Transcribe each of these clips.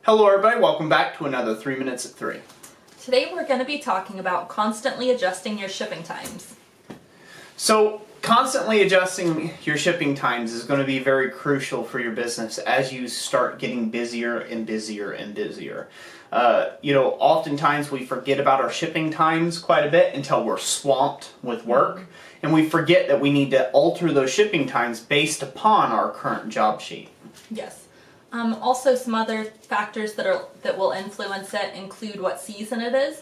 Hello everybody, welcome back to another 3 Minutes at 3. Today we're going to be talking about constantly adjusting your shipping times. So, constantly adjusting your shipping times is going to be very crucial for your business as you start getting busier and busier and busier. Oftentimes we forget about our shipping times quite a bit until we're swamped with work, and we forget that we need to alter those shipping times based upon our current job sheet. Yes. Also, some other factors that will influence it include what season it is.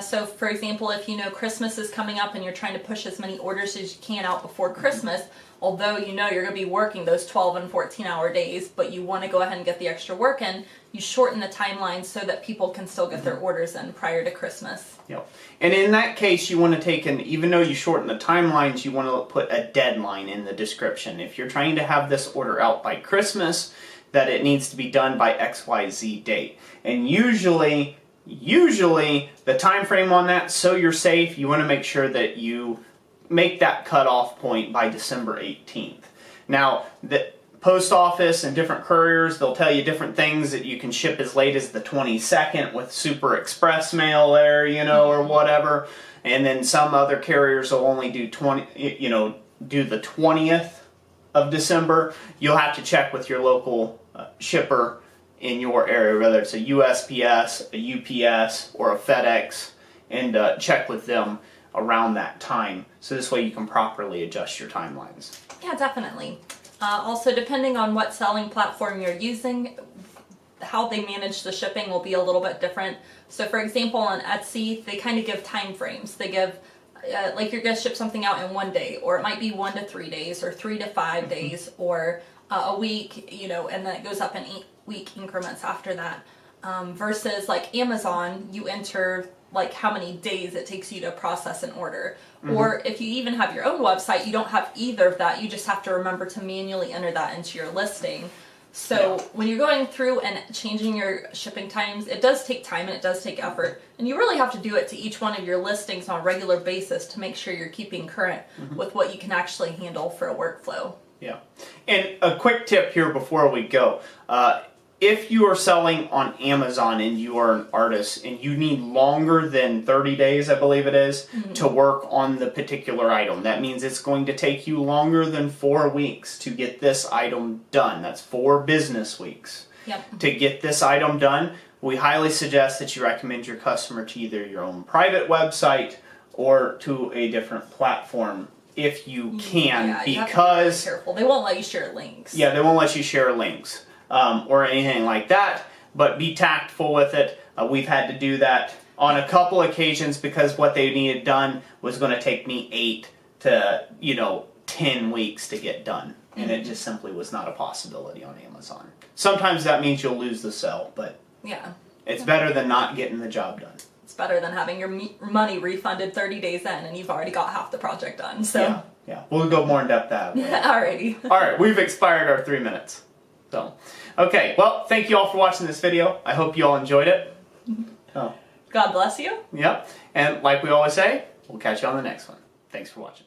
So, for example, if you know Christmas is coming up and you're trying to push as many orders as you can out before Christmas, although you know you're going to be working those 12 and 14-hour days, but you want to go ahead and get the extra work in, you shorten the timeline so that people can still get their orders in prior to Christmas. Yep. And in that case, you want to take even though you shorten the timelines, you want to put a deadline in the description. If you're trying to have this order out by Christmas, that it needs to be done by XYZ date. And usually the time frame on that, so you're safe, you want to make sure that you make that cutoff point by December 18th. Now, the post office and different couriers, they'll tell you different things that you can ship as late as the 22nd with super express mail there, or whatever. And then some other carriers will only do do the 20th of December. You'll have to check with your local shipper in your area, whether it's a USPS, a UPS, or a FedEx, and check with them around that time. So this way you can properly adjust your timelines. Yeah, definitely. Also, depending on what selling platform you're using, how they manage the shipping will be a little bit different. So for example, on Etsy, they kind of give time frames. They give like you're going to ship something out in 1 day, or it might be 1 to 3 days, or 3 to 5 days, or a week, and then it goes up in 8-week increments after that. Versus like Amazon, you enter like how many days it takes you to process an order. Or if you even have your own website, you don't have either of that. You just have to remember to manually enter that into your listing. So when you're going through and changing your shipping times, it does take time and it does take effort. And you really have to do it to each one of your listings on a regular basis to make sure you're keeping current with what you can actually handle for a workflow. Yeah. And a quick tip here before we go. If you are selling on Amazon and you are an artist and you need longer than 30 days, I believe it is, to work on the particular item, that means it's going to take you longer than 4 weeks to get this item done. That's 4 business weeks. Yep. To get this item done, we highly suggest that you recommend your customer to either your own private website or to a different platform if you can, yeah, you because have to be very careful. They won't let you share links. Yeah, they won't let you share links. Or anything like that, but be tactful with it. We've had to do that on a couple occasions because what they needed done was going to take me 8 to 10 weeks to get done, and it just simply was not a possibility on Amazon. Sometimes that means you'll lose the sale, but yeah, it's better than not getting the job done. It's better than having your money refunded 30 days in and you've already got half the project done. So yeah, we'll go more in depth that way. Alrighty. All right, we've expired our 3 minutes. So, okay, well, thank you all for watching this video. I hope you all enjoyed it. God bless you. Yep, and like we always say, we'll catch you on the next one. Thanks for watching.